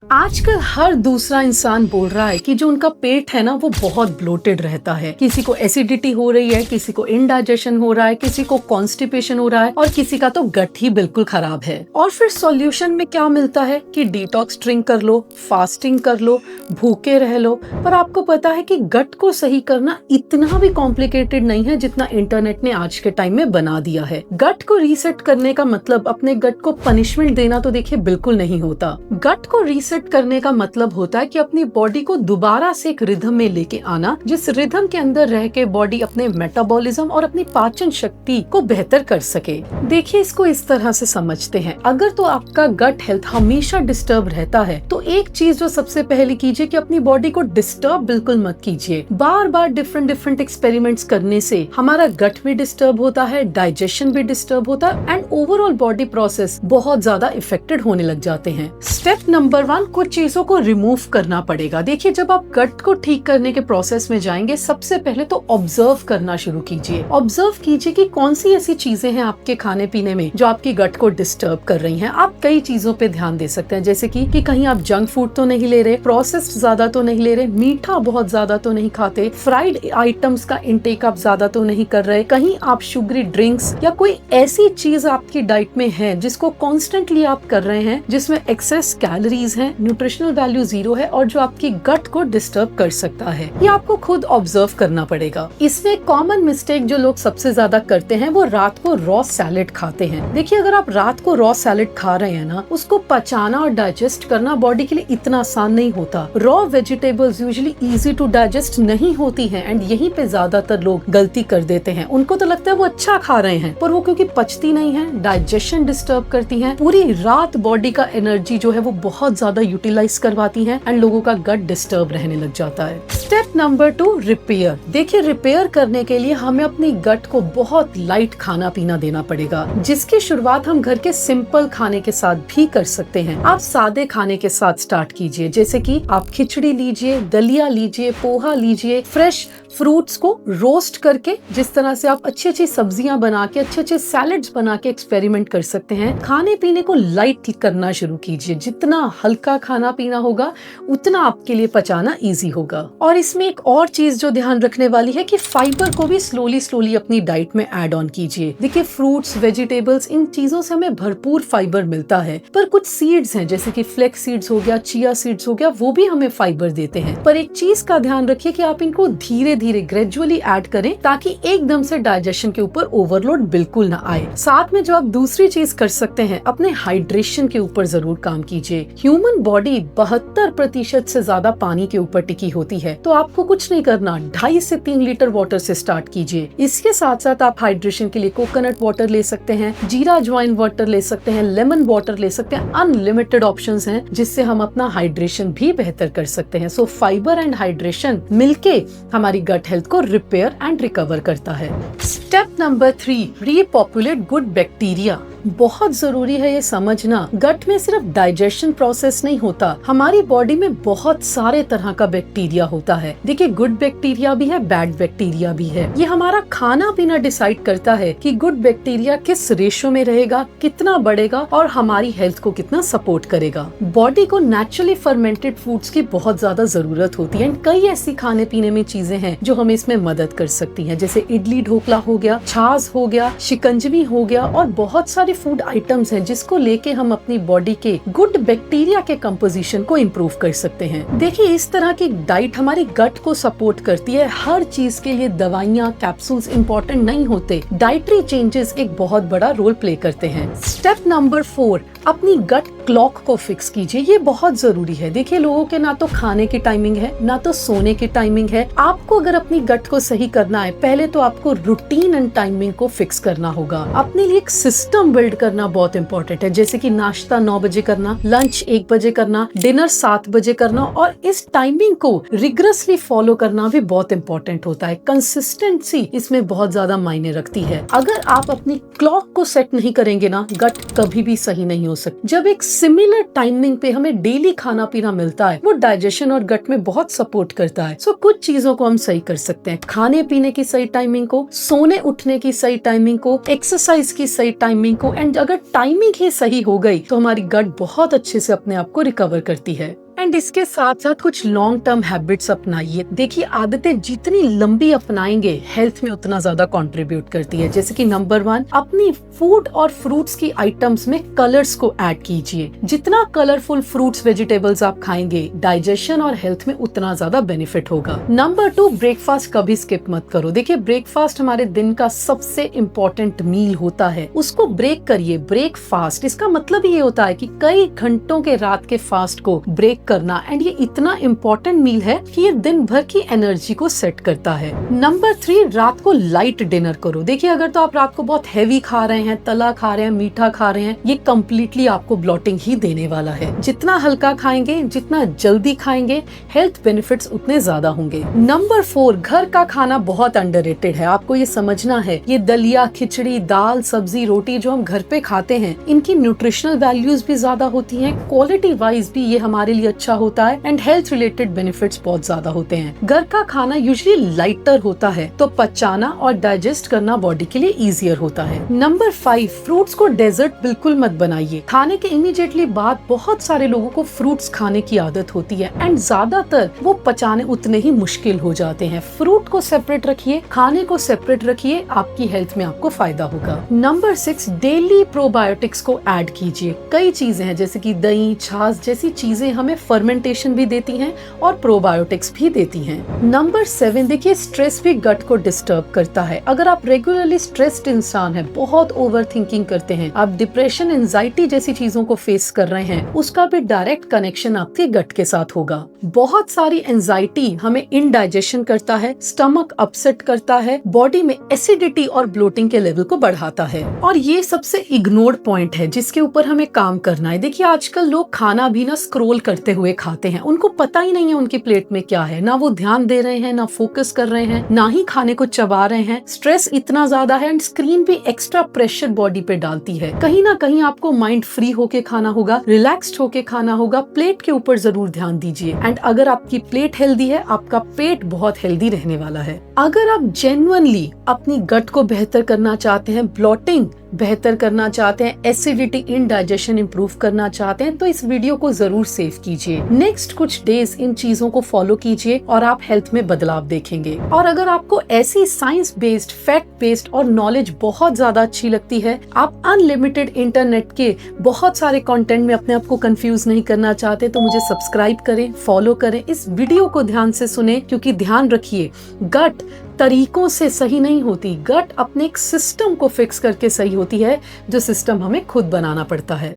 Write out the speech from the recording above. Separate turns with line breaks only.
आजकल हर दूसरा इंसान बोल रहा है कि जो उनका पेट है ना वो बहुत ब्लोटेड रहता है। किसी को एसिडिटी हो रही है, किसी को इनडाइजेशन हो रहा है, किसी को कॉन्स्टिपेशन हो रहा है और किसी का तो गट ही बिल्कुल खराब है। और फिर सॉल्यूशन में क्या मिलता है कि डिटॉक्स ड्रिंक कर लो, फास्टिंग कर लो, भूखे रह लो। पर आपको पता है कि गट को सही करना इतना भी कॉम्प्लिकेटेड नहीं है जितना इंटरनेट ने आज के टाइम में बना दिया है। गट को रीसेट करने का मतलब अपने गट को पनिशमेंट देना तो देखिए बिल्कुल नहीं होता। गट को रीसेट करने का मतलब होता है कि अपनी बॉडी को दोबारा से एक रिदम में लेके आना, जिस रिदम के अंदर रह के बॉडी अपने मेटाबॉलिज्म और अपनी पाचन शक्ति को बेहतर कर सके। देखिए, इसको इस तरह से समझते हैं, अगर तो आपका गट हेल्थ हमेशा डिस्टर्ब रहता है तो एक चीज जो सबसे पहले कीजिए कि अपनी बॉडी को डिस्टर्ब बिल्कुल मत कीजिए। बार बार डिफरेंट एक्सपेरिमेंट्स करने से हमारा गट भी डिस्टर्ब होता है, डाइजेशन भी डिस्टर्ब होता है एंड ओवरऑल बॉडी प्रोसेस बहुत ज्यादा इफेक्टेड होने लग जाते हैं। स्टेप नंबर 1, कुछ चीजों को रिमूव करना पड़ेगा। देखिए, जब आप गट को ठीक करने के प्रोसेस में जाएंगे, सबसे पहले तो ऑब्जर्व करना शुरू कीजिए। ऑब्जर्व कीजिए कि कौन सी ऐसी चीजें हैं आपके खाने पीने में जो आपकी गट को डिस्टर्ब कर रही हैं। आप कई चीजों पे ध्यान दे सकते हैं, जैसे कि कहीं आप जंक फूड तो नहीं ले रहे, प्रोसेस्ड ज्यादा तो नहीं ले रहे, मीठा बहुत ज्यादा तो नहीं खाते, फ्राइड आइटम्स का इंटेक आप ज्यादा तो नहीं कर रहे, कहीं आप शुगरी ड्रिंक्स या कोई ऐसी चीज आपकी डाइट में है जिसको कॉन्स्टेंटली आप कर रहे हैं, जिसमें एक्सेस कैलोरीज हैं, न्यूट्रिशनल वैल्यू 0 है और जो आपकी गट को डिस्टर्ब कर सकता है। ये आपको खुद ऑब्जर्व करना पड़ेगा। इसमें कॉमन मिस्टेक जो लोग सबसे ज्यादा करते हैं वो रात को रॉ सैलेड खाते हैं। देखिए, अगर आप रात को रॉ सैलेड खा रहे हैं ना, उसको पचाना और डाइजेस्ट करना बॉडी के लिए इतना आसान नहीं होता। Raw vegetables usually easy to digest नहीं होती हैं एंड यहीं पे ज्यादातर लोग गलती कर देते हैं। उनको तो लगता है वो अच्छा खा रहे हैं, पर वो क्योंकि पचती नहीं है, डाइजेशन डिस्टर्ब करती है, पूरी रात बॉडी का एनर्जी जो है वो बहुत ज्यादा यूटिलाइज करवाती है एंड लोगों का गट डिस्टर्ब रहने लग जाता है। Step number 2, repair. देखिए, रिपेयर करने के लिए हमें अपनी गट को बहुत लाइट खाना पीना देना पड़ेगा, जिसकी शुरुआत हम घर के सिंपल खाने के साथ भी कर सकते हैं। आप सादे खाने के साथ स्टार्ट कीजिए, जैसे कि आप खिचड़ी लीजिए, दलिया लीजिए, पोहा लीजिए, फ्रेश फ्रूट्स को रोस्ट करके, जिस तरह से आप अच्छी अच्छी सब्जियां बना के, अच्छे अच्छे सैलेड्स बना के एक्सपेरिमेंट कर सकते हैं। खाने पीने को लाइट करना शुरू कीजिए। जितना हल्का खाना पीना होगा उतना आपके लिए पचाना इजी होगा। और इसमें एक और चीज जो ध्यान रखने वाली है कि फाइबर को भी स्लोली अपनी डाइट में ऐड ऑन कीजिए। देखिए, फ्रूट्स, वेजिटेबल्स, इन चीजों से हमें भरपूर फाइबर मिलता है, पर कुछ सीड्स हैं जैसे कि फ्लेक्स सीड्स हो गया, चिया सीड्स हो गया, वो भी हमें फाइबर देते हैं। पर एक चीज का ध्यान रखिए कि आप इनको धीरे धीरे ग्रेजुअली ऐड करें ताकि एकदम से डाइजेशन के ऊपर ओवरलोड बिल्कुल ना आए। साथ में जो आप दूसरी चीज कर सकते हैं, अपने हाइड्रेशन के ऊपर जरूर काम कीजिए। ह्यूमन बॉडी 72% से ज्यादा पानी के ऊपर टिकी होती है, तो आपको कुछ नहीं करना, 2.5 से 3 लीटर वाटर से स्टार्ट कीजिए। इसके साथ साथ आप हाइड्रेशन के लिए कोकोनट वाटर ले सकते हैं, जीरा अजवाइन वाटर ले सकते हैं, लेमन वाटर ले सकते हैं। अनलिमिटेड ऑप्शंस हैं जिससे हम अपना हाइड्रेशन भी बेहतर कर सकते हैं। सो फाइबर एंड हाइड्रेशन मिलके हमारी गट हेल्थ को रिपेयर एंड रिकवर करता है। Step number 3, रीपॉपुलेट good bacteria. बहुत जरूरी है ये समझना, गट में सिर्फ डाइजेशन प्रोसेस नहीं होता, हमारी बॉडी में बहुत सारे तरह का बैक्टीरिया होता है। देखिए, गुड बैक्टीरिया भी है, बैड बैक्टीरिया भी है। ये हमारा खाना पीना डिसाइड करता है कि गुड बैक्टीरिया किस रेशो में रहेगा, कितना बढ़ेगा और हमारी हेल्थ को कितना सपोर्ट करेगा। बॉडी को नेचुरली फर्मेंटेड फूड्स की बहुत ज्यादा जरूरत होती है। कई ऐसी खाने पीने में चीजें हैं जो हमें इसमें मदद कर सकती हैं, जैसे इडली ढोकला हो गया, छाछ हो गया, शिकंजवी हो गया और बहुत सारे फूड आइटम्स हैं जिसको लेके हम अपनी बॉडी के गुड बैक्टीरिया के कंपोजिशन को इम्प्रूव कर सकते हैं। देखिए, इस तरह की डाइट हमारी गट को सपोर्ट करती है। हर चीज के लिए दवाइयाँ, कैप्सूल्स इम्पोर्टेंट नहीं होते। डाइटरी चेंजेस एक बहुत बड़ा रोल प्ले करते हैं। स्टेप नंबर 4, अपनी गट क्लॉक को फिक्स कीजिए। ये बहुत जरूरी है। देखिए, लोगों के ना तो खाने की टाइमिंग है, ना तो सोने की टाइमिंग है। आपको अगर अपनी गट को सही करना है, पहले तो आपको रूटीन एंड टाइमिंग को फिक्स करना होगा। अपने लिए एक सिस्टम बिल्ड करना बहुत इंपॉर्टेंट है, जैसे कि नाश्ता 9 बजे करना, लंच 1 बजे करना, डिनर 7 बजे करना और इस टाइमिंग को रिगरसली फॉलो करना भी बहुत इंपॉर्टेंट होता है। कंसिस्टेंसी इसमें बहुत ज्यादा मायने रखती है। अगर आप अपनी क्लॉक को सेट नहीं करेंगे ना, गट कभी भी सही नहीं हो सकती। जब एक सिमिलर टाइमिंग पे हमें डेली खाना पीना मिलता है, वो डाइजेशन और गट में बहुत सपोर्ट करता है। सो कुछ चीजों को हम सही कर सकते हैं, खाने पीने की सही टाइमिंग को, सोने उठने की सही टाइमिंग को, एक्सरसाइज की सही टाइमिंग को हो एंड अगर टाइमिंग ही सही हो गई तो हमारी गट बहुत अच्छे से अपने आप को रिकवर करती है। एंड इसके साथ साथ कुछ लॉन्ग टर्म हैबिट्स अपनाइए। देखिए, आदतें जितनी लंबी अपनाएंगे हेल्थ में उतना ज्यादा कंट्रीब्यूट करती है। जैसे कि नंबर 1, अपनी फूड और फ्रूट्स की आइटम्स में कलर्स को ऐड कीजिए। जितना कलरफुल फ्रूट्स वेजिटेबल्स आप खाएंगे, डाइजेशन और हेल्थ में उतना ज्यादा बेनिफिट होगा। नंबर 2, ब्रेकफास्ट कभी स्किप मत करो। देखिए, ब्रेकफास्ट हमारे दिन का सबसे इम्पोर्टेंट मील होता है, उसको ब्रेक करिए। ब्रेकफास्ट इसका मतलब ये होता है कि कई घंटों के रात के फास्ट को ब्रेक करना। एंड ये इतना इम्पोर्टेंट मील है कि ये दिन भर की एनर्जी को सेट करता है। नंबर 3, रात को लाइट डिनर करो। देखिए, अगर तो आप रात को बहुत हैवी खा रहे हैं, तला खा रहे हैं, मीठा खा रहे हैं, ये कम्प्लीटली आपको ब्लॉटिंग ही देने वाला है। जितना हल्का खाएंगे, जितना जल्दी खाएंगे, हेल्थ बेनिफिट्स उतने ज्यादा होंगे। नंबर 4, घर का खाना बहुत अंडररेटेड है। आपको ये समझना है, ये दलिया, खिचड़ी, दाल, सब्जी, रोटी जो हम घर पे खाते हैं, इनकी न्यूट्रिशनल वैल्यूज भी ज्यादा होती हैं, क्वालिटी वाइज भी ये हमारे लिए अच्छा होता है एंड हेल्थ रिलेटेड बेनिफिट्स बहुत ज्यादा होते हैं। घर का खाना यूजुअली लाइटर होता है, तो पचाना और डाइजेस्ट करना बॉडी के लिए इजियर होता है। नंबर 5, फ्रूट्स को डेजर्ट बिल्कुल मत बनाइए। खाने के इमीडिएटली बाद बहुत सारे लोगों को फ्रूट्स खाने की आदत होती है एंड ज्यादातर वो पचाने उतने ही मुश्किल हो जाते हैं। फ्रूट को सेपरेट रखिए, खाने को सेपरेट रखिए, आपकी हेल्थ में आपको फायदा होगा। नंबर 6, डेली प्रोबायोटिक्स को ऐड कीजिए। कई चीजें हैं जैसे कि दही, छाछ जैसी चीजें हमें फर्मेंटेशन भी देती हैं और प्रोबायोटिक्स भी देती हैं। नंबर 7, देखिए, स्ट्रेस भी गट को डिस्टर्ब करता है। अगर आप रेगुलरली स्ट्रेस्ड इंसान हैं, बहुत ओवर थिंकिंग करते हैं, आप डिप्रेशन, एंजाइटी जैसी चीजों को फेस कर रहे हैं, उसका भी डायरेक्ट कनेक्शन आपके गट के साथ होगा। बहुत सारी एंजाइटी हमें इनडाइजेशन करता है, स्टमक अपसेट करता है, बॉडी में एसिडिटी और ब्लोटिंग के लेवल को बढ़ाता है। और ये सबसे इग्नोर्ड पॉइंट है जिसके ऊपर हमें काम करना है। देखिए, आजकल लोग खाना भी ना स्क्रॉल करते हुए खाते हैं, उनको पता ही नहीं है उनकी प्लेट में क्या है, ना वो ध्यान दे रहे हैं, ना फोकस कर रहे हैं, ना ही खाने को चबा रहे हैं। स्ट्रेस इतना ज्यादा है एंड स्क्रीन भी एक्स्ट्रा प्रेशर बॉडी पे डालती है। कहीं ना कहीं आपको माइंड फ्री होके खाना होगा, रिलैक्स्ड होके खाना होगा। प्लेट के ऊपर जरूर ध्यान दीजिए एंड अगर आपकी प्लेट हेल्दी है, आपका पेट बहुत हेल्दी रहने वाला है। अगर आप जेन्युइनली अपनी गट को बेहतर करना चाहते हैं, ब्लॉटिंग बेहतर करना चाहते हैं, एसिडिटी, इनडाइजेशन इंप्रूव करना चाहते हैं, तो इस वीडियो को जरूर सेव कीजिए। नेक्स्ट कुछ डेज इन चीजों को फॉलो कीजिए और आप हेल्थ में बदलाव देखेंगे। और अगर आपको ऐसी साइंस बेस्ड, फैक्ट बेस्ड और नॉलेज बहुत ज्यादा अच्छी लगती है, आप अनलिमिटेड इंटरनेट के बहुत सारे कंटेंट में अपने आप को कंफ्यूज नहीं करना चाहते, तो मुझे सब्सक्राइब करें, फॉलो करें, इस वीडियो को ध्यान से सुने। क्योंकि ध्यान रखिए, गट तरीकों से सही नहीं होती, गट अपने एक सिस्टम को फिक्स करके सही होती है, जो सिस्टम हमें खुद बनाना पड़ता है।